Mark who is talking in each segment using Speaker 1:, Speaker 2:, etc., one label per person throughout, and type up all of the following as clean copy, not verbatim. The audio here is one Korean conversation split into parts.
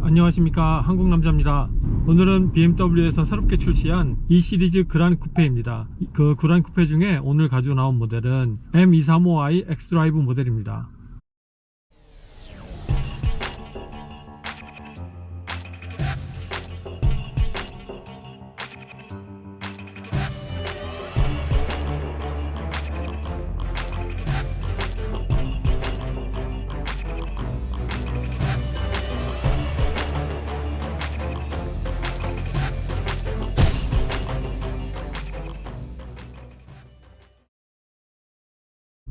Speaker 1: 안녕하십니까, 한국남자입니다. 오늘은 BMW에서 새롭게 출시한 E 시리즈 그란 쿠페입니다. 그 그란 쿠페 중에 오늘 가지고 나온 모델은 M235i xDrive 모델입니다.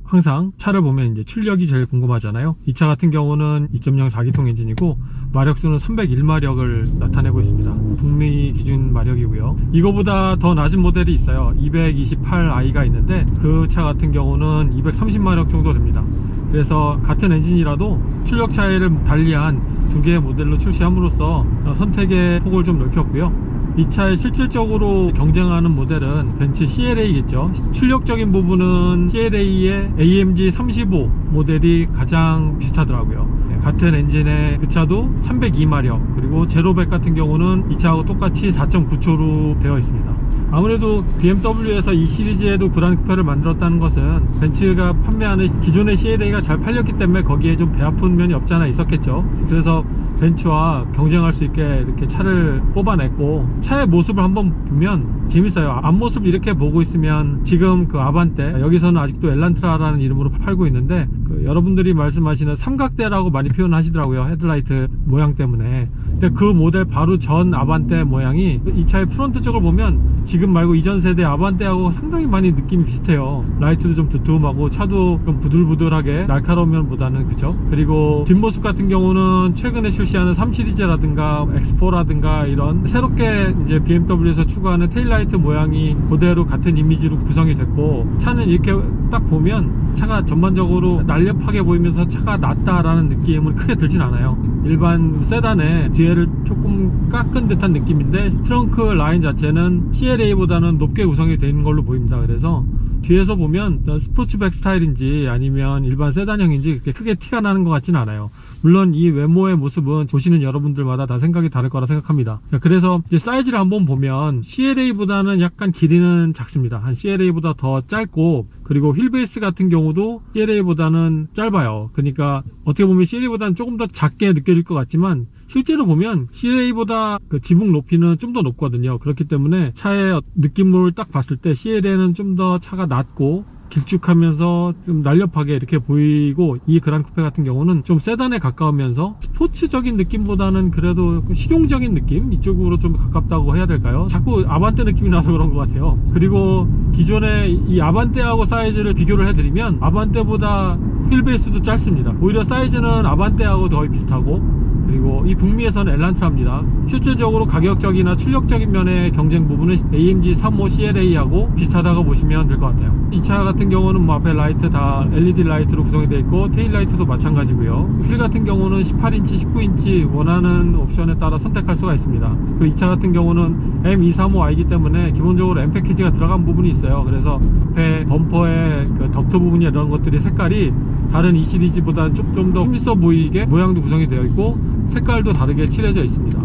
Speaker 1: 항상 차를 보면 이제 출력이 제일 궁금하잖아요. 이 차 같은 경우는 2.0 4기통 엔진이고 마력수는 301마력을 나타내고 있습니다. 북미 기준 마력이고요. 이거보다 더 낮은 모델이 있어요. 228i가 있는데 그 차 같은 경우는 230마력 정도 됩니다. 그래서 같은 엔진이라도 출력 차이를 달리한 두 개의 모델로 출시함으로써 선택의 폭을 좀 넓혔고요. 이 차에 실질적으로 경쟁하는 모델은 벤츠 CLA겠죠. 출력적인 부분은 CLA의 AMG 35 모델이 가장 비슷하더라고요. 같은 엔진의 그 차도 302마력, 그리고 제로백 같은 경우는 이 차하고 똑같이 4.9초로 되어 있습니다. 아무래도 BMW에서 이 시리즈에도 그란 쿠페를 만들었다는 것은 벤츠가 판매하는 기존의 CLA가 잘 팔렸기 때문에 거기에 좀 배 아픈 면이 없지 않아 있었겠죠. 그래서 벤츠와 경쟁할 수 있게 이렇게 차를 뽑아냈고, 차의 모습을 한번 보면 재밌어요. 앞모습 이렇게 보고 있으면 지금 그 아반떼, 여기서는 아직도 엘란트라라는 이름으로 팔고 있는데 여러분들이 말씀하시는 삼각대라고 많이 표현하시더라고요. 헤드라이트 모양 때문에. 근데 그 모델 바로 전 아반떼 모양이 이 차의 프론트 쪽을 보면 지금 말고 이전 세대 아반떼하고 상당히 많이 느낌이 비슷해요. 라이트도 좀 두툼하고 차도 좀 부들부들하게, 날카로운 면보다는, 그죠? 그리고 뒷모습 같은 경우는 최근에 출시하는 3 시리즈라든가 X4라든가 이런 새롭게 이제 BMW에서 추구하는 테일라이트 모양이 그대로 같은 이미지로 구성이 됐고, 차는 이렇게 딱 보면 차가 전반적으로 날렵하게 보이면서 차가 낮다라는 느낌은 크게 들진 않아요. 일반 세단의 뒤에를 조금 깎은 듯한 느낌인데 트렁크 라인 자체는 CLA보다는 높게 구성이 된 걸로 보입니다. 그래서 뒤에서 보면 스포츠백 스타일인지 아니면 일반 세단형인지 그렇게 크게 티가 나는 것 같지는 않아요. 물론 이 외모의 모습은 보시는 여러분들마다 다 생각이 다를 거라 생각합니다. 그래서 이제 사이즈를 한번 보면 CLA보다는 약간 길이는 작습니다. 한 CLA보다 더 짧고, 그리고 휠베이스 같은 경우도 CLA보다는 짧아요. 그러니까 어떻게 보면 CLA보다는 조금 더 작게 느껴질 것 같지만 실제로 보면 CLA보다 그 지붕 높이는 좀 더 높거든요. 그렇기 때문에 차의 느낌을 딱 봤을 때 CLA는 좀 더 차가 낮고 길쭉하면서 좀 날렵하게 이렇게 보이고, 이 그란 쿠페 같은 경우는 좀 세단에 가까우면서 스포츠적인 느낌보다는 그래도 실용적인 느낌, 이쪽으로 좀 가깝다고 해야 될까요? 자꾸 아반떼 느낌이 나서 그런 것 같아요. 그리고 기존의 이 아반떼하고 사이즈를 비교를 해드리면 아반떼보다 휠베이스도 짧습니다. 오히려 사이즈는 아반떼하고 거의 비슷하고, 그리고 이 북미에서는 엘란트라입니다. 실질적으로 가격적이나 출력적인 면의 경쟁 부분은 AMG 35 CLA하고 비슷하다고 보시면 될 것 같아요. 이 차 같은 경우는 뭐 앞에 라이트 다 LED 라이트로 구성이 되어 있고, 테일 라이트도 마찬가지고요. 휠 같은 경우는 18인치, 19인치 원하는 옵션에 따라 선택할 수가 있습니다. 그리고 이 차 같은 경우는 M235i이기 때문에 기본적으로 M 패키지가 들어간 부분이 있어요. 그래서 앞에 범퍼의 그 덕트 부분이 이런 것들이 색깔이 다른 E 시리즈보다 좀 더 힘있어 보이게 모양도 구성이 되어 있고, 색깔도 다르게 칠해져 있습니다.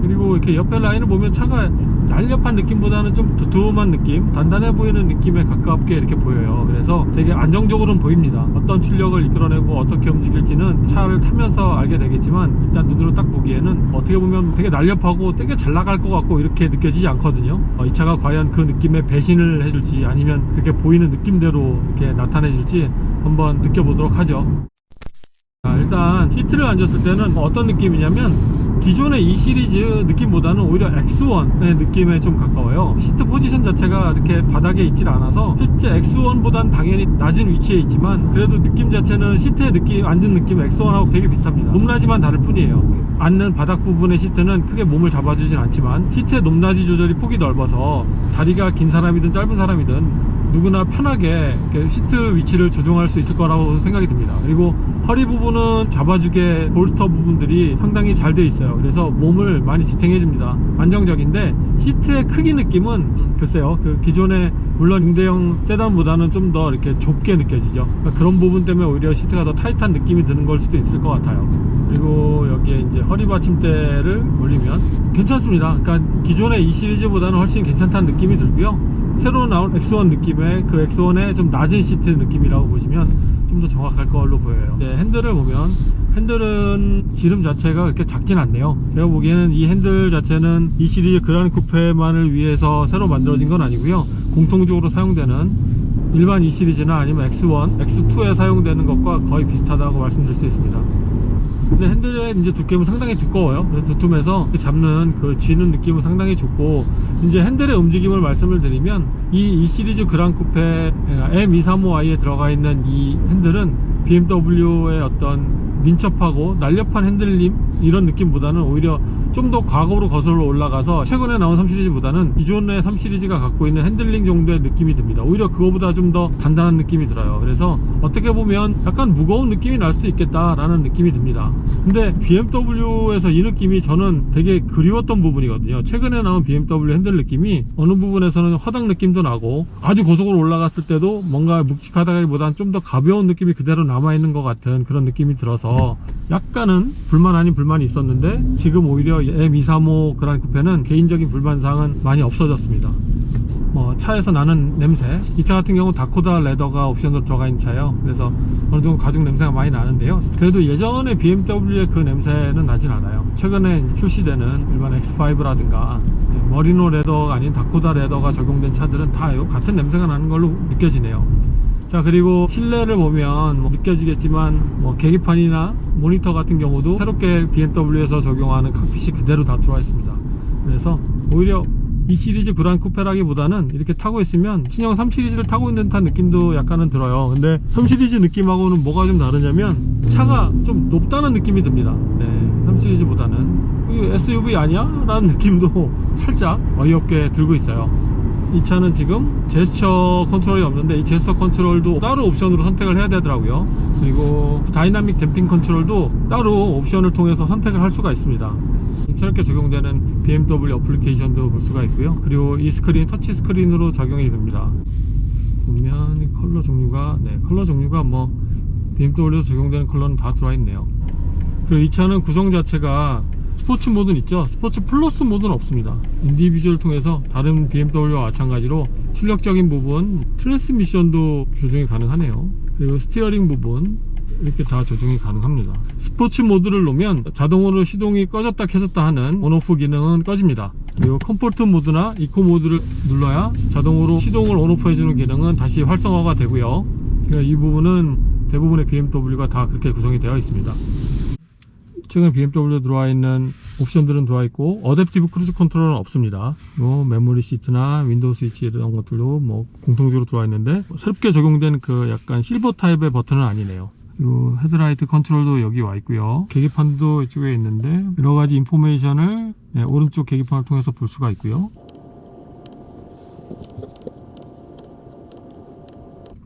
Speaker 1: 그리고 이렇게 옆에 라인을 보면 차가 날렵한 느낌보다는 좀 두툼한 느낌, 단단해 보이는 느낌에 가깝게 이렇게 보여요. 그래서 되게 안정적으로는 보입니다. 어떤 출력을 이끌어내고 어떻게 움직일지는 차를 타면서 알게 되겠지만, 일단 눈으로 딱 보기에는 어떻게 보면 되게 날렵하고 되게 잘 나갈 것 같고 이렇게 느껴지지 않거든요. 이 차가 과연 그 느낌에 배신을 해줄지 아니면 그렇게 보이는 느낌대로 이렇게 나타내줄지 한번 느껴보도록 하죠. 일단 시트를 앉았을 때는 어떤 느낌이냐면 기존의 E 시리즈 느낌보다는 오히려 X1의 느낌에 좀 가까워요. 시트 포지션 자체가 이렇게 바닥에 있질 않아서 실제 X1보단 당연히 낮은 위치에 있지만, 그래도 느낌 자체는 시트의 느낌, 앉은 느낌 X1하고 되게 비슷합니다. 높낮이만 다를 뿐이에요. 앉는 바닥 부분의 시트는 크게 몸을 잡아주진 않지만 시트의 높낮이 조절이 폭이 넓어서 다리가 긴 사람이든 짧은 사람이든 누구나 편하게 시트 위치를 조정할 수 있을 거라고 생각이 듭니다. 그리고 허리 부분은 잡아주게 볼스터 부분들이 상당히 잘 되어 있어요. 그래서 몸을 많이 지탱해 줍니다. 안정적인데 시트의 크기 느낌은 글쎄요, 그 기존의 물론 중대형 세단보다는 좀 더 이렇게 좁게 느껴지죠. 그러니까 그런 부분 때문에 오히려 시트가 더 타이트한 느낌이 드는 걸 수도 있을 것 같아요. 그리고 여기에 이제 허리 받침대를 올리면 괜찮습니다. 그러니까 기존의 E 시리즈보다는 훨씬 괜찮다는 느낌이 들고요. 새로 나온 X1 느낌의 그 X1의 좀 낮은 시트 느낌이라고 보시면 좀 더 정확할 걸로 보여요. 네, 핸들을 보면 핸들은 지름 자체가 그렇게 작진 않네요. 제가 보기에는 이 핸들 자체는 E 시리즈 그라니 쿠페만을 위해서 새로 만들어진 건 아니고요. 공통적으로 사용되는 일반 E 시리즈나 아니면 X1, X2에 사용되는 것과 거의 비슷하다고 말씀드릴 수 있습니다. 근데 핸들의 이제 두께는 상당히 두꺼워요. 그래서 두툼해서 잡는 그 쥐는 느낌은 상당히 좋고, 이제 핸들의 움직임을 말씀을 드리면 이 시리즈 그랑 쿠페 M235i에 들어가 있는 이 핸들은 BMW의 어떤 민첩하고 날렵한 핸들림 이런 느낌보다는 오히려 좀 더 과거로 거슬러 올라가서 최근에 나온 3시리즈보다는 기존의 3시리즈가 갖고 있는 핸들링 정도의 느낌이 듭니다. 오히려 그거보다 좀 더 단단한 느낌이 들어요. 그래서 어떻게 보면 약간 무거운 느낌이 날 수도 있겠다라는 느낌이 듭니다. 근데 BMW에서 이 느낌이 저는 되게 그리웠던 부분이거든요. 최근에 나온 BMW 핸들 느낌이 어느 부분에서는 화당 느낌도 나고, 아주 고속으로 올라갔을 때도 뭔가 묵직하다기보다는 좀 더 가벼운 느낌이 그대로 남아있는 것 같은 그런 느낌이 들어서 약간은 불만 아닌 불만이 있었는데, 지금 오히려 M235 그라니 쿠페는 개인적인 불만사항은 많이 없어졌습니다. 차에서 나는 냄새, 이 차 같은 경우 다코다 레더가 옵션으로 들어가 있는 차예요. 그래서 어느 정도 가죽 냄새가 많이 나는데요, 그래도 예전에 BMW의 그 냄새는 나진 않아요. 최근에 출시되는 일반 X5라든가 머리노 레더가 아닌 다코다 레더가 적용된 차들은 다 같은 냄새가 나는 걸로 느껴지네요. 자, 그리고 실내를 보면 느껴지겠지만 계기판이나 모니터 같은 경우도 새롭게 BMW에서 적용하는 칵핏이 그대로 다 들어와 있습니다. 그래서 오히려 이 시리즈 그란 쿠페라기보다는 이렇게 타고 있으면 신형 3 시리즈를 타고 있는 듯한 느낌도 약간은 들어요. 근데 3 시리즈 느낌하고는 뭐가 좀 다르냐면 차가 좀 높다는 느낌이 듭니다. 네, 3 시리즈보다는 이거 SUV 아니야? 라는 느낌도 살짝 어이없게 들고 있어요. 이 차는 지금 제스처 컨트롤이 없는데, 이 제스처 컨트롤도 따로 옵션으로 선택을 해야 되더라고요. 그리고 다이나믹 댐핑 컨트롤도 따로 옵션을 통해서 선택을 할 수가 있습니다. 새롭게 적용되는 BMW 어플리케이션도 볼 수가 있고요. 그리고 이 스크린 터치 스크린으로 적용이 됩니다. 보면 컬러 종류가 BMW에서 적용되는 컬러는 다 들어와 있네요. 그리고 이 차는 구성 자체가 스포츠 모드는 있죠. 스포츠 플러스 모드는 없습니다. 인디비주얼을 통해서 다른 BMW와 마찬가지로 출력적인 부분, 트랜스미션도 조정이 가능하네요. 그리고 스티어링 부분 이렇게 다 조정이 가능합니다. 스포츠 모드를 놓으면 자동으로 시동이 꺼졌다 켜졌다 하는 온오프 기능은 꺼집니다. 그리고 컴포트 모드나 이코 모드를 눌러야 자동으로 시동을 온오프 해주는 기능은 다시 활성화가 되고요. 이 부분은 대부분의 BMW가 다 그렇게 구성이 되어 있습니다. 최근 BMW에 들어와 있는 옵션들은 들어와 있고, 어댑티브 크루즈 컨트롤은 없습니다. 메모리 시트나 윈도우 스위치 이런 것들도 공통적으로 들어와 있는데, 새롭게 적용된 그 약간 실버 타입의 버튼은 아니네요. 그리고 헤드라이트 컨트롤도 여기 와 있고요. 계기판도 이쪽에 있는데 여러 가지 인포메이션을 오른쪽 계기판을 통해서 볼 수가 있고요.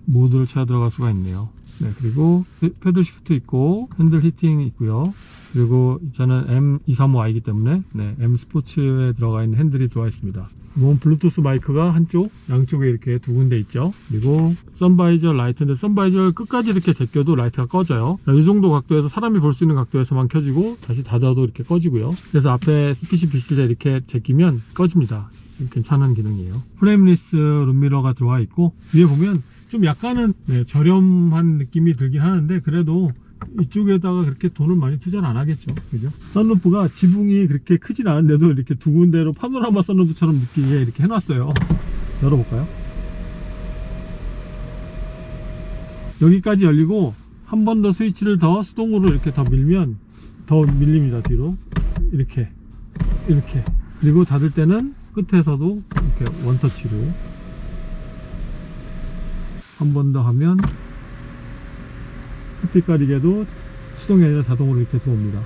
Speaker 1: 모드를 찾아 들어갈 수가 있네요. 네, 그리고 패들 시프트 있고 핸들 히팅 있고요. 그리고 이 차는 M235i이기 때문에 M 스포츠에 들어가 있는 핸들이 들어와 있습니다. 블루투스 마이크가 한쪽, 양쪽에 이렇게 두 군데 있죠. 그리고 선바이저 라이트인데, 선바이저를 끝까지 이렇게 제껴도 라이트가 꺼져요. 이 정도 각도에서 사람이 볼 수 있는 각도에서만 켜지고, 다시 닫아도 이렇게 꺼지고요. 그래서 앞에 스피시 빛을 이렇게 제끼면 꺼집니다. 괜찮은 기능이에요. 프레임리스 룸미러가 들어와 있고, 위에 보면 좀 약간은 저렴한 느낌이 들긴 하는데, 그래도 이쪽에다가 그렇게 돈을 많이 투자를 안 하겠죠. 그죠? 선루프가 지붕이 그렇게 크진 않은데도 이렇게 두 군데로 파노라마 선루프처럼 느끼게 이렇게 해놨어요. 열어볼까요? 여기까지 열리고, 한 번 더 스위치를 더 수동으로 이렇게 더 밀면 더 밀립니다. 뒤로 이렇게 그리고 닫을 때는 끝에서도 이렇게 원터치로 한 번 더 하면 햇빛 가리개도 수동이 아니라 자동으로 이렇게 들어옵니다.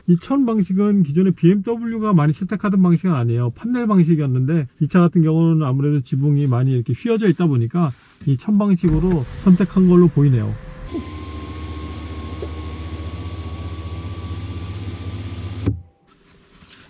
Speaker 1: 이 천 방식은 기존의 BMW가 많이 채택하던 방식은 아니에요. 판넬 방식이었는데 이 차 같은 경우는 아무래도 지붕이 많이 이렇게 휘어져 있다 보니까 이 천 방식으로 선택한 걸로 보이네요.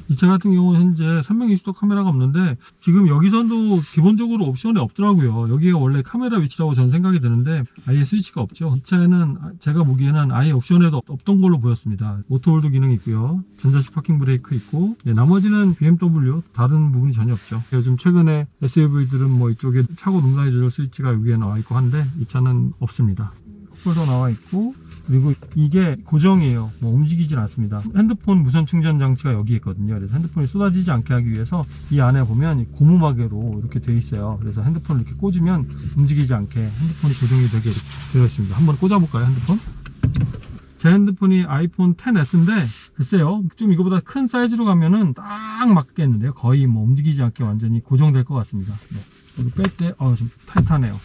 Speaker 1: 이 차 같은 경우는 현재 360도 카메라가 없는데 지금 여기선도 기본적으로 옵션이 없더라고요. 여기가 원래 카메라 위치라고 전 생각이 드는데 아예 스위치가 없죠. 이 차에는 제가 보기에는 아예 옵션에도 없던 걸로 보였습니다. 오토홀드 기능이 있고요, 전자식 파킹 브레이크 있고, 나머지는 BMW 다른 부분이 전혀 없죠. 요즘 최근에 SUV들은 뭐 이쪽에 차고 높낮이 조절 스위치가 여기에 나와 있고 한데 이 차는 없습니다. 컵홀더 나와 있고, 그리고 이게 고정이에요. 뭐 움직이진 않습니다. 핸드폰 무선 충전 장치가 여기 있거든요. 그래서 핸드폰이 쏟아지지 않게 하기 위해서 이 안에 보면 고무마개로 이렇게 되어 있어요. 그래서 핸드폰을 이렇게 꽂으면 움직이지 않게 핸드폰이 고정이 되게 되어 있습니다. 한번 꽂아볼까요, 핸드폰? 제 핸드폰이 아이폰 XS인데 글쎄요, 좀 이거보다 큰 사이즈로 가면은 딱 맞겠는데요. 거의 뭐 움직이지 않게 완전히 고정될 것 같습니다. 네. 여기 뺄 때 좀 타이트하네요.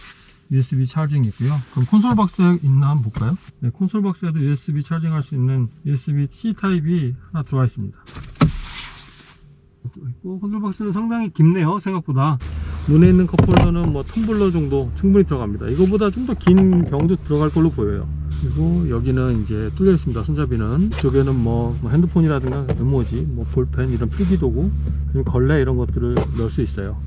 Speaker 1: USB 차징이 있고요. 그럼 콘솔 박스에 있나 한번 볼까요? 네, 콘솔 박스에도 USB 차징할 수 있는 USB-C 타입이 하나 들어와 있습니다. 콘솔 박스는 상당히 깊네요, 생각보다. 문에 있는 컵홀더는 뭐 텀블러 정도 충분히 들어갑니다. 이거보다 좀 더 긴 병도 들어갈 걸로 보여요. 그리고 여기는 이제 뚫려 있습니다. 손잡이는. 이쪽에는 뭐 핸드폰이라든가 메모지, 뭐 볼펜, 이런 필기도구, 그리고 걸레 이런 것들을 넣을 수 있어요.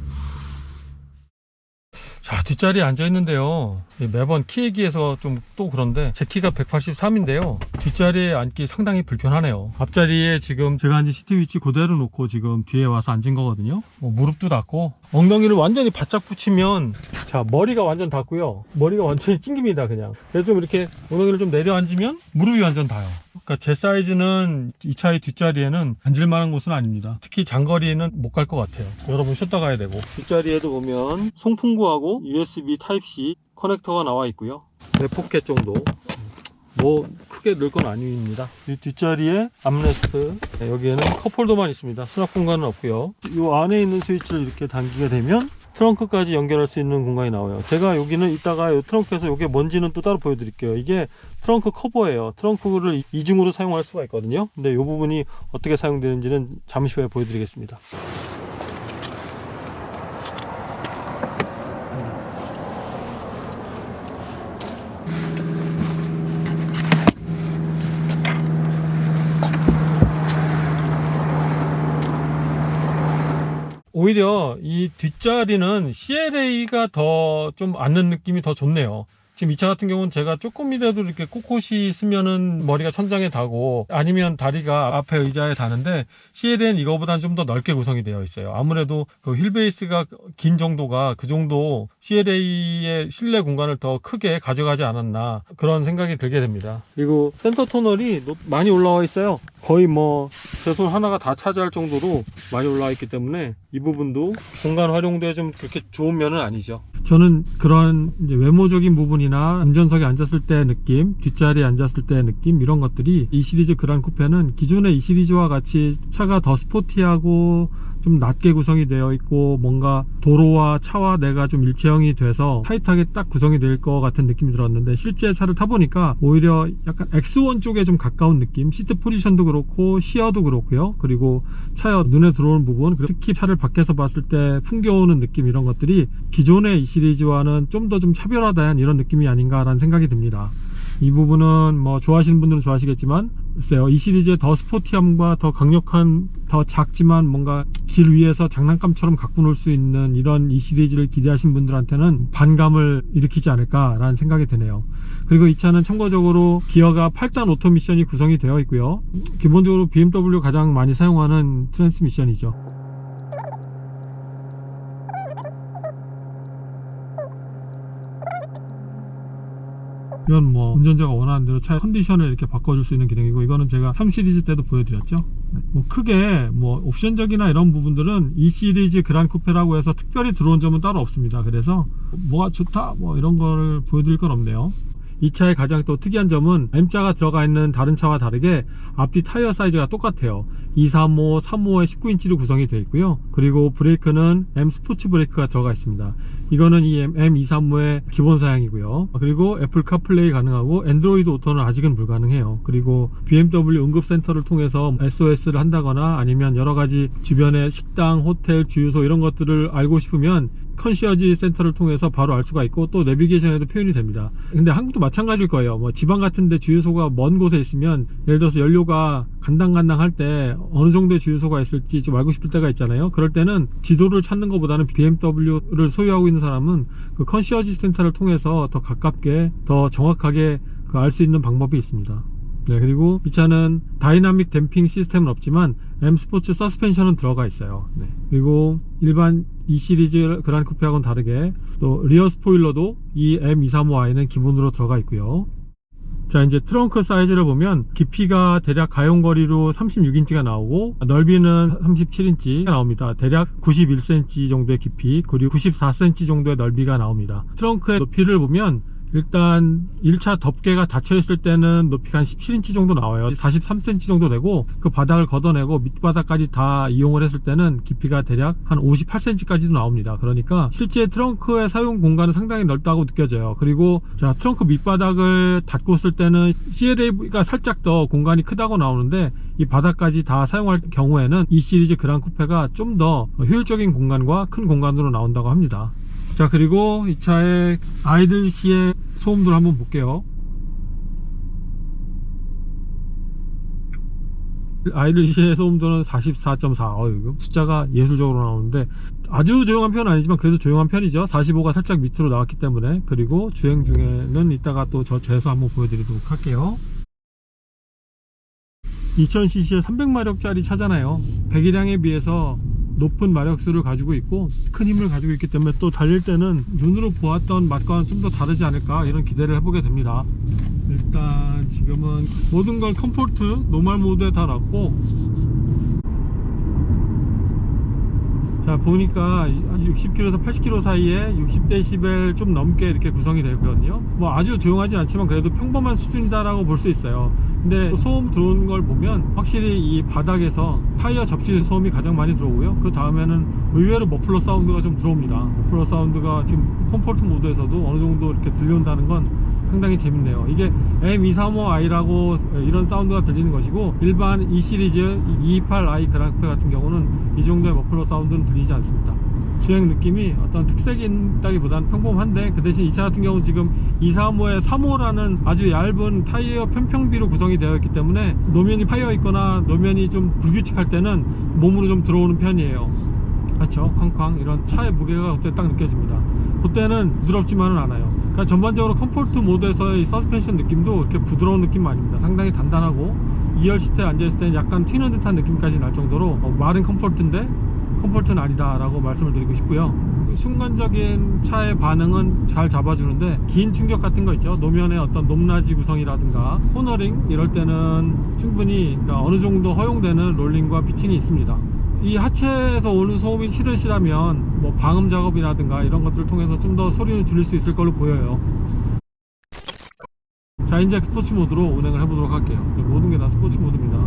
Speaker 1: 자, 뒷자리에 앉아 있는데요, 매번 키 얘기해서 좀 또 그런데 제 키가 183인데요 뒷자리에 앉기 상당히 불편하네요. 앞자리에 지금 제가 앉은 시트 위치 그대로 놓고 지금 뒤에 와서 앉은 거거든요. 무릎도 닿고, 엉덩이를 완전히 바짝 붙이면, 자, 머리가 완전 닿고요, 머리가 완전히 찡깁니다. 그냥. 그래서 좀 이렇게 엉덩이를 좀 내려 앉으면 무릎이 완전 닿아요. 그러니까 제 사이즈는 이 차의 뒷자리에는 앉을 만한 곳은 아닙니다. 특히 장거리에는 못 갈 것 같아요. 여러분 쉬었다 가야 되고. 뒷자리에도 보면 송풍구하고 USB 타입C 커넥터가 나와 있고요. 네, 포켓 정도. 뭐 크게 넣을 건 아닙니다. 이 뒷자리에 암레스트, 여기에는 컵홀더만 있습니다. 수납 공간은 없고요. 이 안에 있는 스위치를 이렇게 당기게 되면 트렁크까지 연결할 수 있는 공간이 나와요. 제가 여기는 이따가 이 트렁크에서 이게 뭔지는 또 따로 보여드릴게요. 이게 트렁크 커버예요. 트렁크를 이중으로 사용할 수가 있거든요. 근데 이 부분이 어떻게 사용되는지는 잠시 후에 보여드리겠습니다. 오히려 이 뒷자리는 CLA가 더 좀 앉는 느낌이 더 좋네요. 지금 이 차 같은 경우는 제가 조금이라도 이렇게 꼿꼿이 쓰면은 머리가 천장에 닿고 아니면 다리가 앞에 의자에 닿는데, CLA는 이거보다는 좀 더 넓게 구성이 되어 있어요. 아무래도 그 휠베이스가 긴 정도가 그 정도 CLA의 실내 공간을 더 크게 가져가지 않았나, 그런 생각이 들게 됩니다. 그리고 센터 터널이 많이 올라와 있어요. 거의 뭐 제 손 하나가 다 차지할 정도로 많이 올라와 있기 때문에 이 부분도 공간 활용도에 좀 그렇게 좋은 면은 아니죠. 저는 그런 이제 외모적인 부분이나 운전석에 앉았을 때의 느낌, 뒷자리에 앉았을 때의 느낌, 이런 것들이 이 시리즈 그란 쿠페는 기존의 이 시리즈와 같이 차가 더 스포티하고 좀 낮게 구성이 되어 있고, 뭔가 도로와 차와 내가 좀 일체형이 돼서 타이트하게 딱 구성이 될 것 같은 느낌이 들었는데, 실제 차를 타보니까 오히려 약간 X1 쪽에 좀 가까운 느낌, 시트 포지션도 그렇고 시어도 그렇고요. 그리고 차의 눈에 들어오는 부분, 특히 차를 밖에서 봤을 때 풍겨오는 느낌, 이런 것들이 기존의 이 시리즈와는 좀 더 좀 차별화된 이런 느낌이 아닌가라는 생각이 듭니다. 이 부분은 뭐 좋아하시는 분들은 좋아하시겠지만, 글쎄요, 이 시리즈의 더 스포티함과 더 강력한, 더 작지만 뭔가 길 위에서 장난감처럼 갖고 놀 수 있는 이런 이 시리즈를 기대하신 분들한테는 반감을 일으키지 않을까라는 생각이 드네요. 그리고 이 차는 참고적으로 기어가 8단 오토 미션이 구성이 되어 있고요. 기본적으로 BMW 가장 많이 사용하는 트랜스미션이죠. 이건 뭐 운전자가 원하는 대로 차의 컨디션을 이렇게 바꿔줄 수 있는 기능이고, 이거는 제가 3 시리즈 때도 보여드렸죠. 뭐 크게 뭐 옵션적이나 이런 부분들은 이 시리즈 그란 쿠페라고 해서 특별히 들어온 점은 따로 없습니다. 그래서 뭐가 좋다 뭐 이런 걸 보여드릴 건 없네요. 이 차의 가장 또 특이한 점은 M자가 들어가 있는 다른 차와 다르게 앞뒤 타이어 사이즈가 똑같아요. 235, 35의 19인치로 구성이 되어 있고요. 그리고 브레이크는 M 스포츠 브레이크가 들어가 있습니다. 이거는 이 M235의 기본 사양이고요. 그리고 애플 카플레이 가능하고 엔드로이드 오토는 아직은 불가능해요. 그리고 BMW 응급센터를 통해서 SOS를 한다거나 아니면 여러가지 주변의 식당, 호텔, 주유소 이런 것들을 알고 싶으면 컨시어지 센터를 통해서 바로 알 수가 있고, 또 내비게이션에도 표현이 됩니다. 근데 한국도 마찬가지일 거예요. 뭐 지방 같은데 주유소가 먼 곳에 있으면, 예를 들어서 연료가 간당간당 할 때 어느 정도의 주유소가 있을지 좀 알고 싶을 때가 있잖아요. 그럴 때는 지도를 찾는 것보다는 BMW를 소유하고 있는 사람은 그 컨시어지 센터를 통해서 더 가깝게, 더 정확하게 알 수 있는 방법이 있습니다. 네, 그리고 이 차는 다이나믹 댐핑 시스템은 없지만 M 스포츠 서스펜션은 들어가 있어요. 네, 그리고 일반 E 시리즈 그란 쿠페하고는 다르게 또 리어 스포일러도 이 M235i는 기본으로 들어가 있고요. 자, 이제 트렁크 사이즈를 보면 깊이가 대략 가용거리로 36인치가 나오고 넓이는 37인치가 나옵니다. 대략 91cm 정도의 깊이, 그리고 94cm 정도의 넓이가 나옵니다. 트렁크의 높이를 보면 일단 1차 덮개가 닫혀 있을 때는 높이가 한 17인치 정도 나와요. 43cm 정도 되고, 그 바닥을 걷어내고 밑바닥까지 다 이용을 했을 때는 깊이가 대략 한 58cm까지도 나옵니다. 그러니까 실제 트렁크의 사용 공간은 상당히 넓다고 느껴져요. 그리고 자, 트렁크 밑바닥을 닫고 있을 때는 CLA가 살짝 더 공간이 크다고 나오는데, 이 바닥까지 다 사용할 경우에는 이 시리즈 그란 쿠페가 좀 더 효율적인 공간과 큰 공간으로 나온다고 합니다. 자, 그리고 이 차의 아이들 시의 소음들 한번 볼게요. 아이들 시의 소음도는 44.4. 숫자가 예술적으로 나오는데 아주 조용한 편은 아니지만 그래도 조용한 편이죠. 45가 살짝 밑으로 나왔기 때문에. 그리고 주행 중에는 이따가 또 저 재수 한번 보여드리도록 할게요. 2000cc의 300마력짜리 차잖아요. 배기량에 비해서 높은 마력수를 가지고 있고 큰 힘을 가지고 있기 때문에 또 달릴 때는 눈으로 보았던 맛과는 좀 더 다르지 않을까, 이런 기대를 해보게 됩니다. 일단 지금은 모든 걸 컴포트 노멀 모드에 다 놨고, 자, 보니까 60km에서 80km 사이에 60dB 좀 넘게 이렇게 구성이 되거든요. 뭐 아주 조용하진 않지만 그래도 평범한 수준이다라고 볼 수 있어요. 근데 소음 들어오는 걸 보면 확실히 이 바닥에서 타이어 접지 소음이 가장 많이 들어오고요. 그 다음에는 의외로 머플러 사운드가 좀 들어옵니다. 머플러 사운드가 지금 컴포트 모드에서도 어느 정도 이렇게 들려온다는 건 상당히 재밌네요. 이게 M235i라고 이런 사운드가 들리는 것이고, 일반 E 시리즈 228i 그랑 쿠페 같은 경우는 이 정도의 머플러 사운드는 들리지 않습니다. 주행 느낌이 어떤 특색이 있다기보다는 평범한데, 그 대신 이 차 같은 경우는 지금 235의 3호라는 아주 얇은 타이어 편평비로 구성이 되어 있기 때문에 노면이 파여 있거나 노면이 좀 불규칙할 때는 몸으로 좀 들어오는 편이에요. 그렇죠, 쾅쾅 이런 차의 무게가 그때 딱 느껴집니다. 그때는 부드럽지만은 않아요. 그러니까 전반적으로 컴포트 모드에서의 서스펜션 느낌도 이렇게 부드러운 느낌은 아닙니다. 상당히 단단하고 2열 시트에 앉아있을 때는 약간 튀는 듯한 느낌까지 날 정도로 마른 컴포트인데 컴포트는 아니다 라고 말씀을 드리고 싶고요. 순간적인 차의 반응은 잘 잡아주는데, 긴 충격 같은 거 있죠, 노면의 어떤 높낮이 구성이라든가 코너링 이럴 때는 충분히, 그러니까 어느 정도 허용되는 롤링과 피칭이 있습니다. 이 하체에서 오는 소음이 싫으시다면 뭐 방음 작업이라든가 이런 것들을 통해서 좀 더 소리를 줄일 수 있을 걸로 보여요. 자, 이제 스포츠 모드로 운행을 해보도록 할게요. 모든 게 다 스포츠 모드입니다.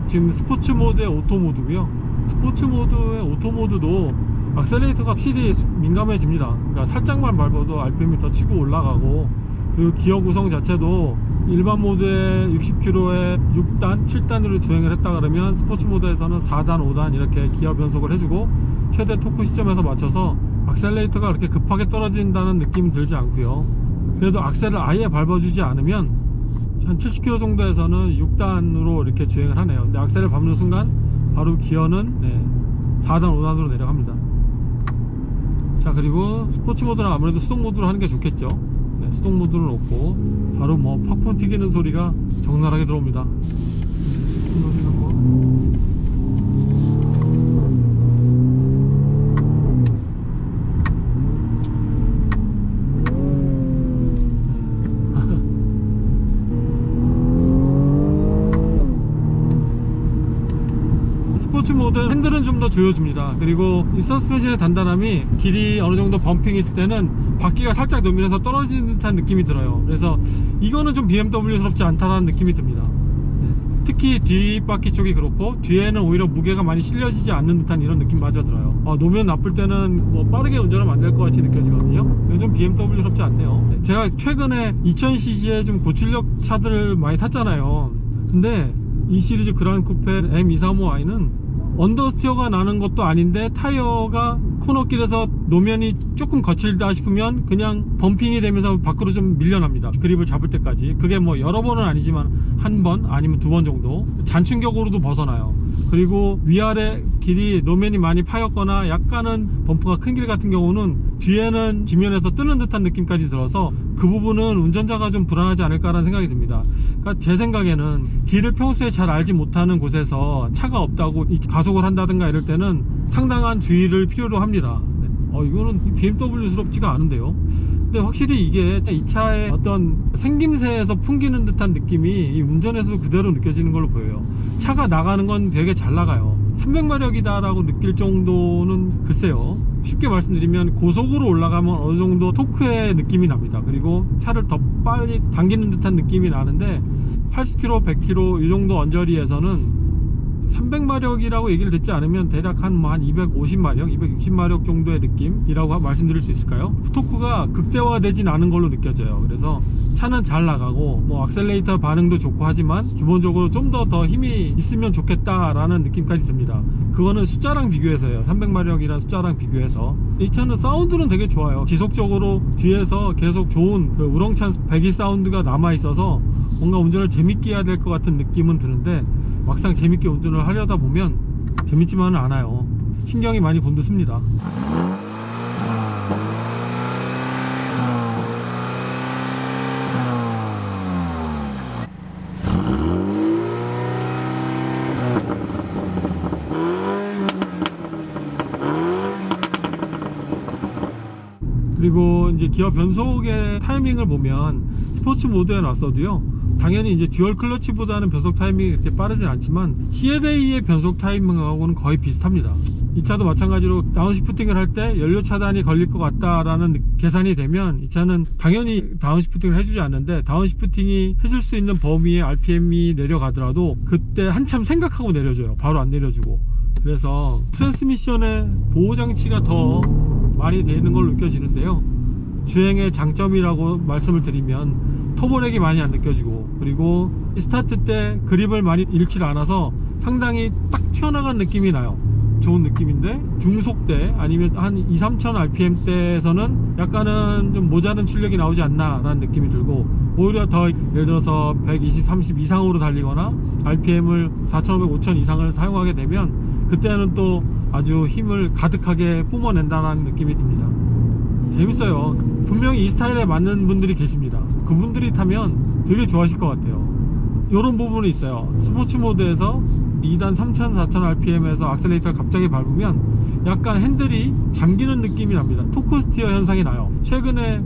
Speaker 1: 지금 스포츠 모드의 오토 모드고요. 스포츠 모드의 오토 모드도 악셀레이터가 확실히 민감해집니다. 그러니까 살짝만 밟아도 RPM이 더 치고 올라가고, 그리고 기어 구성 자체도 일반 모드에 60km에 6단, 7단으로 주행을 했다 그러면 스포츠 모드에서는 4단, 5단 이렇게 기어 변속을 해주고, 최대 토크 시점에서 맞춰서 악셀레이터가 그렇게 급하게 떨어진다는 느낌이 들지 않고요. 그래도 악셀을 아예 밟아주지 않으면 한 70km 정도에서는 6단으로 이렇게 주행을 하네요. 근데 악셀을 밟는 순간 바로 기어는 4단, 5단으로 내려갑니다. 자, 그리고 스포츠 모드는 아무래도 수동 모드로 하는 게 좋겠죠. 수동 모드를 놓고 바로 뭐 팝콘 튀기는 소리가 적나라하게 들어옵니다. 스포츠 모드 핸들은 좀 더 조여줍니다. 그리고 이 서스펜션의 단단함이 길이 어느 정도 범핑이 있을 때는 바퀴가 살짝 넘면서 떨어지는 듯한 느낌이 들어요. 그래서 이거는 좀 BMW스럽지 않다는 느낌이 듭니다. 특히 뒷바퀴 쪽이 그렇고 뒤에는 오히려 무게가 많이 실려지지 않는 듯한 이런 느낌마저 들어요. 노면 나쁠 때는 뭐 빠르게 운전하면 안 될 것 같이 느껴지거든요. 이건 좀 BMW스럽지 않네요. 제가 최근에 2000cc의 좀 고출력 차들을 많이 탔잖아요. 근데 이 시리즈 그란 쿠페 M235i는 언더스티어가 나는 것도 아닌데 타이어가 코너길에서 노면이 조금 거칠다 싶으면 그냥 범핑이 되면서 밖으로 좀 밀려납니다. 그립을 잡을 때까지. 그게 뭐 여러 번은 아니지만 한 번 아니면 두 번 정도 잔충격으로도 벗어나요. 그리고 위아래 길이 노면이 많이 파였거나 약간은 범프가 큰 길 같은 경우는 뒤에는 지면에서 뜨는 듯한 느낌까지 들어서 그 부분은 운전자가 좀 불안하지 않을까라는 생각이 듭니다. 그러니까 제 생각에는 길을 평소에 잘 알지 못하는 곳에서 차가 없다고 가속을 한다든가 이럴 때는 상당한 주의를 필요로 합니다. 이거는 BMW스럽지가 않은데요. 근데 확실히 이게 이 차의 어떤 생김새에서 풍기는 듯한 느낌이 이 운전에서도 그대로 느껴지는 걸로 보여요. 차가 나가는 건 되게 잘 나가요. 300마력이다 라고 느낄 정도는 글쎄요, 쉽게 말씀드리면 고속으로 올라가면 어느 정도 토크의 느낌이 납니다. 그리고 차를 더 빨리 당기는 듯한 느낌이 나는데 80km, 100km 이 정도 언저리에서는 300마력이라고 얘기를 듣지 않으면 대략 한 250마력, 260마력 정도의 느낌이라고 말씀드릴 수 있을까요? 토크가 극대화되진 않은 걸로 느껴져요. 그래서 차는 잘 나가고 뭐 악셀레이터 반응도 좋고 하지만 기본적으로 좀 더 힘이 있으면 좋겠다라는 느낌까지 듭니다. 그거는 숫자랑 비교해서요. 300마력이라는 숫자랑 비교해서 이 차는 사운드는 되게 좋아요. 지속적으로 뒤에서 계속 좋은 그 우렁찬 배기 사운드가 남아있어서 뭔가 운전을 재밌게 해야 될 것 같은 느낌은 드는데 막상 재밌게 운전을 하려다 보면 재밌지만은 않아요. 신경이 많이 곤두습니다. 그리고 이제 기어 변속의 타이밍을 보면 스포츠 모드에 놨어도요, 당연히 이제 듀얼 클러치보다는 변속 타이밍이 그렇게 빠르진 않지만 CLA의 변속 타이밍하고는 거의 비슷합니다. 이 차도 마찬가지로 다운시프팅을 할 때 연료 차단이 걸릴 것 같다라는 계산이 되면 이 차는 당연히 다운시프팅을 해주지 않는데, 다운시프팅이 해줄 수 있는 범위의 RPM이 내려가더라도 그때 한참 생각하고 내려줘요. 바로 안 내려주고. 그래서 트랜스미션의 보호장치가 더 많이 되는 걸로 느껴지는데요, 주행의 장점이라고 말씀을 드리면 터보렉이 많이 안 느껴지고, 그리고 스타트 때 그립을 많이 잃지 않아서 상당히 딱 튀어나간 느낌이 나요. 좋은 느낌인데 중속대 아니면 한 2-3천 rpm 대에서는 약간은 좀 모자른 출력이 나오지 않나 라는 느낌이 들고, 오히려 더 예를 들어서 120, 30 이상으로 달리거나 rpm을 4,500, 5,000 이상을 사용하게 되면 그때는 또 아주 힘을 가득하게 뿜어낸다는 느낌이 듭니다. 재밌어요. 분명히 이 스타일에 맞는 분들이 계십니다. 그분들이 타면 되게 좋아하실 것 같아요. 이런 부분이 있어요. 스포츠 모드에서 2단 3000, 4000 rpm에서 악셀레이터를 갑자기 밟으면 약간 핸들이 잠기는 느낌이 납니다. 토크 스티어 현상이 나요. 최근에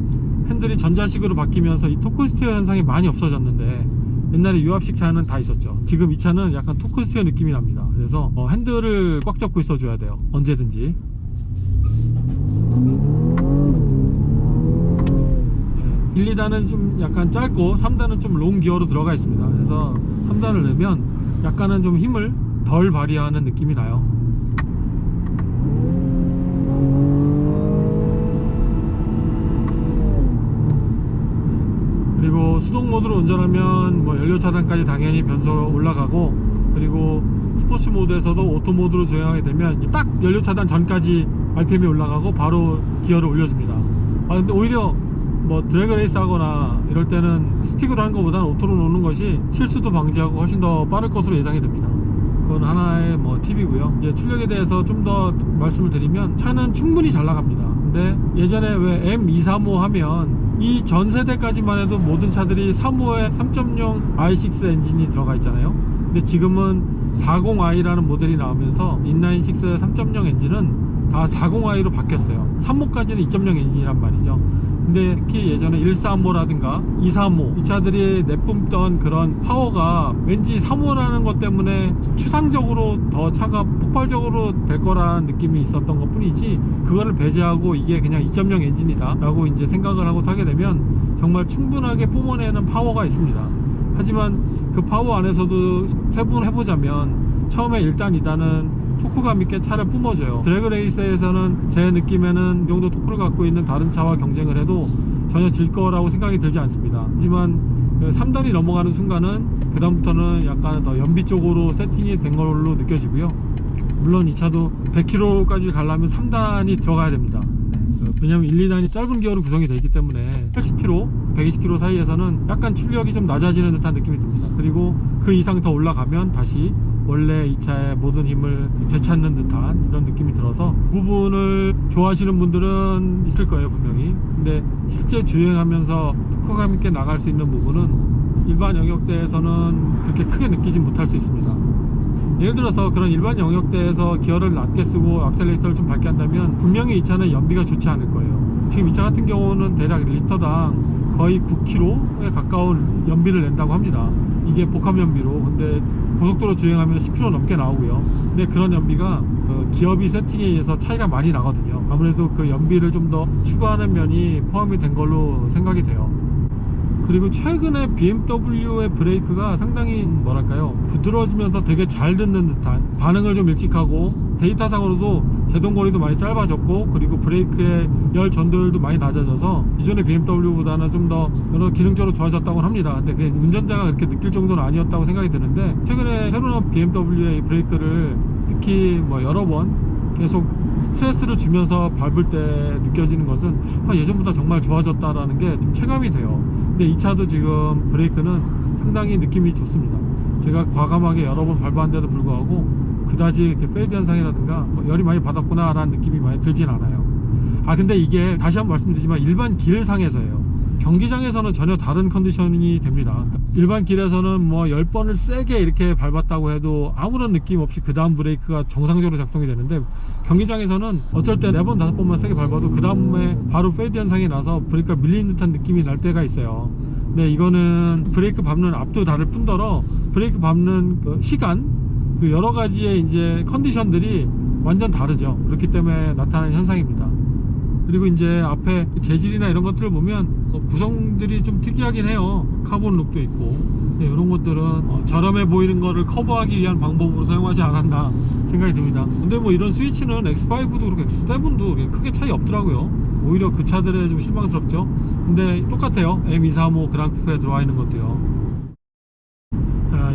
Speaker 1: 핸들이 전자식으로 바뀌면서 이 토크 스티어 현상이 많이 없어졌는데, 옛날에 유압식 차는 다 있었죠. 지금 이 차는 약간 토크 스티어 느낌이 납니다. 그래서 핸들을 꽉 잡고 있어줘야 돼요. 언제든지. 1, 2단은 좀 약간 짧고 3단은 좀 롱 기어로 들어가 있습니다. 그래서 3단을 넣으면 약간은 좀 힘을 덜 발휘하는 느낌이 나요. 그리고 수동 모드로 운전하면 뭐 연료 차단까지 당연히 변속 올라가고, 그리고 스포츠 모드에서도 오토 모드로 주행하게 되면 딱 연료 차단 전까지 RPM이 올라가고 바로 기어를 올려줍니다. 근데 오히려 뭐 드래그 레이스 하거나 이럴 때는 스틱으로 하는 것보다는 오토로 놓는 것이 실수도 방지하고 훨씬 더 빠를 것으로 예상이 됩니다. 그건 하나의 뭐 팁이고요. 이제 출력에 대해서 좀 더 말씀을 드리면 차는 충분히 잘 나갑니다. 근데 예전에 왜 M235 하면 이 전 세대까지만 해도 모든 차들이 35에 3.0 i6 엔진이 들어가 있잖아요. 근데 지금은 40i라는 모델이 나오면서 인라인 6의 3.0 엔진은 다 40i로 바뀌었어요. 3호까지는 2.0 엔진이란 말이죠. 근데 특히 예전에 135라든가 235 이 차들이 내뿜던 그런 파워가 왠지 3호라는 것 때문에 추상적으로 더 차가 폭발적으로 될 거라는 느낌이 있었던 것 뿐이지, 그거를 배제하고 이게 그냥 2.0 엔진이다 라고 이제 생각을 하고 타게 되면 정말 충분하게 뿜어내는 파워가 있습니다. 하지만 그 파워 안에서도 세분해보자면 처음에 1단, 2단은 토크감 있게 차를 뿜어줘요. 드래그 레이스에서는 제 느낌에는 이 정도 토크를 갖고 있는 다른 차와 경쟁을 해도 전혀 질 거라고 생각이 들지 않습니다. 하지만 3단이 넘어가는 순간은 그 다음부터는 약간 더 연비 쪽으로 세팅이 된 걸로 느껴지고요. 물론 이 차도 100km까지 가려면 3단이 들어가야 됩니다. 왜냐면 1, 2단이 짧은 기어로 구성이 되어 있기 때문에 80km, 120km 사이에서는 약간 출력이 좀 낮아지는 듯한 느낌이 듭니다. 그리고 그 이상 더 올라가면 다시 원래 이 차의 모든 힘을 되찾는 듯한 이런 느낌이 들어서 그 부분을 좋아하시는 분들은 있을 거예요, 분명히. 근데 실제 주행하면서 토크감 있게 나갈 수 있는 부분은 일반 영역대에서는 그렇게 크게 느끼지 못할 수 있습니다. 예를 들어서 그런 일반 영역대에서 기어를 낮게 쓰고 악셀레이터를 좀 밝게 한다면 분명히 이 차는 연비가 좋지 않을 거예요. 지금 이 차 같은 경우는 대략 리터당 거의 9km에 가까운 연비를 낸다고 합니다. 이게 복합 연비로. 근데 고속도로 주행하면 10km 넘게 나오고요. 근데 그런 연비가 기어비 세팅에 의해서 차이가 많이 나거든요. 아무래도 그 연비를 좀 더 추구하는 면이 포함이 된 걸로 생각이 돼요. 그리고 최근에 BMW의 브레이크가 상당히 뭐랄까요, 부드러워지면서 되게 잘 듣는 듯한, 반응을 좀 일찍 하고 데이터상으로도 제동거리도 많이 짧아졌고, 그리고 브레이크의 열 전도율도 많이 낮아져서 기존의 BMW보다는 좀 더 여러 기능적으로 좋아졌다고 합니다. 근데 그게 운전자가 그렇게 느낄 정도는 아니었다고 생각이 드는데, 최근에 새로 나온 BMW의 브레이크를 특히 뭐 여러 번 계속 스트레스를 주면서 밟을 때 느껴지는 것은 예전보다 정말 좋아졌다라는 게 좀 체감이 돼요. 근데 이 차도 지금 브레이크는 상당히 느낌이 좋습니다. 제가 과감하게 여러 번 밟았는데도 불구하고 그다지 페이드 현상이라든가 열이 많이 받았구나 라는 느낌이 많이 들진 않아요. 근데 이게 다시 한번 말씀드리지만 일반 길상에서예요. 경기장에서는 전혀 다른 컨디션이 됩니다. 일반 길에서는 뭐 10번을 세게 이렇게 밟았다고 해도 아무런 느낌 없이 그 다음 브레이크가 정상적으로 작동이 되는데, 경기장에서는 어쩔 때 4번, 5번만 세게 밟아도 그 다음에 바로 페이드 현상이 나서 브레이크가 밀리는 듯한 느낌이 날 때가 있어요. 근데 이거는 브레이크 밟는 앞도 다를 뿐더러 브레이크 밟는 그 시간, 그 여러 가지의 이제 컨디션들이 완전 다르죠. 그렇기 때문에 나타나는 현상입니다. 그리고 이제 앞에 재질이나 이런 것들을 보면 구성들이 좀 특이하긴 해요. 카본 룩도 있고. 이런 것들은 저렴해 보이는 거를 커버하기 위한 방법으로 사용하지 않았나 생각이 듭니다. 근데 뭐 이런 스위치는 X5도 그렇고 X7도 크게 차이 없더라고요. 오히려 그 차들에 좀 실망스럽죠. 근데 똑같아요. M235 그랑쿠페에 들어와 있는 것도요.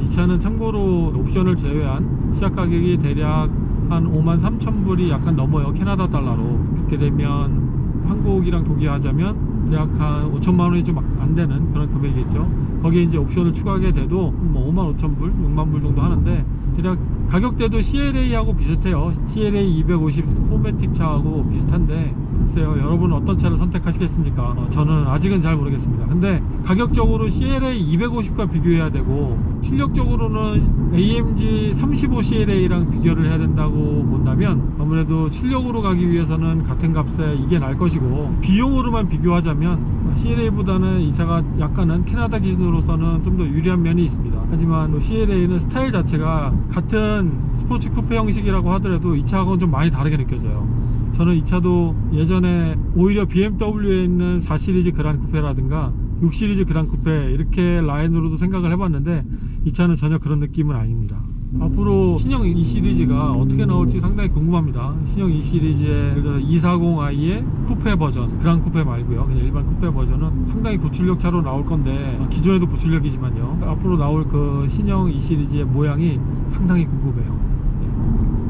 Speaker 1: 이 차는 참고로 옵션을 제외한 시작 가격이 대략 한 53,000불이 약간 넘어요. 캐나다 달러로. 그렇게 되면 한국이랑 동기하자면 대략 한 5천만원이 좀 안 되는 그런 금액이겠죠. 거기에 이제 옵션을 추가하게 돼도 뭐 55,000불, 6만불 정도 하는데, 대략 가격대도 CLA하고 비슷해요. CLA 250 포매틱 차하고 비슷한데, 글쎄요, 여러분은 어떤 차를 선택하시겠습니까? 저는 아직은 잘 모르겠습니다. 근데 가격적으로 CLA 250과 비교해야 되고, 출력적으로는 AMG 35 CLA랑 비교를 해야 된다고 본다면 아무래도 출력으로 가기 위해서는 같은 값에 이게 날 것이고, 비용으로만 비교하자면 CLA보다는 이 차가 약간은 캐나다 기준으로서는 좀 더 유리한 면이 있습니다. 하지만 CLA는 스타일 자체가 같은 스포츠 쿠페 형식이라고 하더라도 이 차하고는 좀 많이 다르게 느껴져요. 저는 이 차도 예전에 오히려 BMW에 있는 4 시리즈 그란 쿠페라든가 6 시리즈 그란 쿠페 이렇게 라인으로도 생각을 해봤는데, 이 차는 전혀 그런 느낌은 아닙니다. 앞으로 신형 2 시리즈가 어떻게 나올지 상당히 궁금합니다. 신형 2 시리즈의 240i의 쿠페 버전, 그란 쿠페 말고요, 그냥 일반 쿠페 버전은 상당히 고출력 차로 나올 건데, 기존에도 고출력이지만요, 앞으로 나올 그 신형 2 시리즈의 모양이 상당히 궁금해요.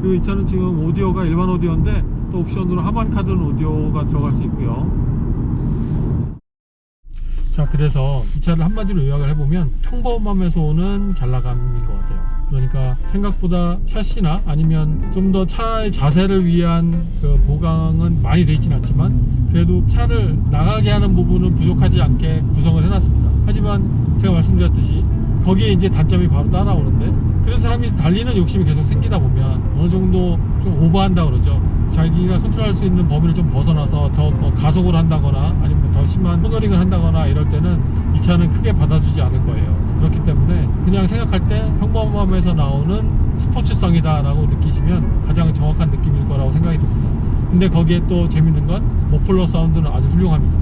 Speaker 1: 그리고 이 차는 지금 오디오가 일반 오디오인데 또 옵션으로 하만 카든 오디오가 들어갈 수 있고요. 자, 그래서 이 차를 한마디로 요약을 해보면 평범함에서 오는 잘나감인 것 같아요. 그러니까 생각보다 샤시나 아니면 좀 더 차의 자세를 위한 그 보강은 많이 돼 있진 않지만, 그래도 차를 나가게 하는 부분은 부족하지 않게 구성을 해놨습니다. 하지만 제가 말씀드렸듯이 거기에 이제 단점이 바로 따라오는데, 그런 사람이 달리는 욕심이 계속 생기다 보면 어느 정도 좀 오버한다 그러죠. 자기가 컨트롤할 수 있는 범위를 좀 벗어나서 더 가속을 한다거나 아니면 더 심한 코너링을 한다거나 이럴 때는 이 차는 크게 받아주지 않을 거예요. 그렇기 때문에 그냥 생각할 때 평범함에서 나오는 스포츠성이다 라고 느끼시면 가장 정확한 느낌일 거라고 생각이 듭니다. 근데 거기에 또 재밌는 건 머플러 사운드는 아주 훌륭합니다.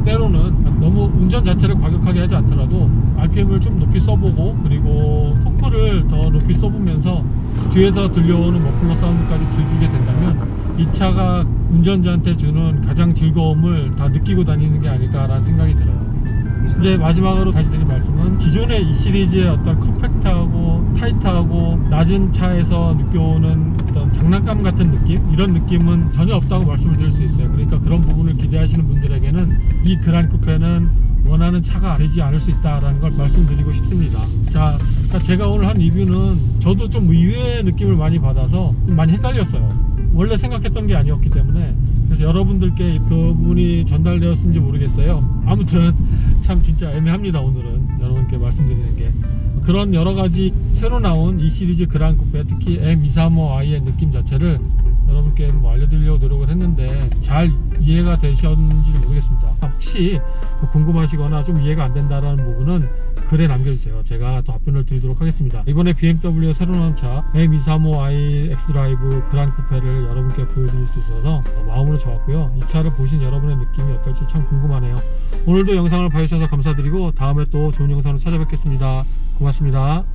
Speaker 1: 때로는 너무 운전 자체를 과격하게 하지 않더라도 RPM을 좀 높이 써보고, 그리고 토크를 더 높이 써보면서 뒤에서 들려오는 머플러 사운드까지 즐기게 된다면 이 차가 운전자한테 주는 가장 즐거움을 다 느끼고 다니는 게 아닐까라는 생각이 들어요. 이제 마지막으로 다시 드린 말씀은 기존의 이 시리즈의 어떤 컴팩트하고 타이트하고 낮은 차에서 느껴오는 어떤 장난감 같은 느낌, 이런 느낌은 전혀 없다고 말씀을 드릴 수 있어요. 그러니까 그런 부분을 기대하시는 분들에게는 이 그란 쿠페는 원하는 차가 되지 않을 수 있다라는 걸 말씀드리고 싶습니다. 자, 그러니까 제가 오늘 한 리뷰는 저도 좀 의외의 느낌을 많이 받아서 많이 헷갈렸어요. 원래 생각했던 게 아니었기 때문에. 그래서 여러분들께 그 부분이 전달되었는지 모르겠어요. 아무튼 참 진짜 애매합니다. 오늘은 여러분께 말씀드리는 게 그런 여러가지 새로 나온 이 시리즈 그란 쿠페, 특히 M235i의 느낌 자체를 여러분께 뭐 알려드리려고 노력을 했는데 잘 이해가 되셨는지 모르겠습니다. 혹시 궁금하시거나 좀 이해가 안 된다라는 부분은 글에 남겨주세요. 제가 또 답변을 드리도록 하겠습니다. 이번에 BMW의 새로 나온 차 M235i xDrive 그란 쿠페를 여러분께 보여드릴 수 있어서 마음으로 좋았고요. 이 차를 보신 여러분의 느낌이 어떨지 참 궁금하네요. 오늘도 영상을 봐주셔서 감사드리고 다음에 또 좋은 영상으로 찾아뵙겠습니다. 고맙습니다.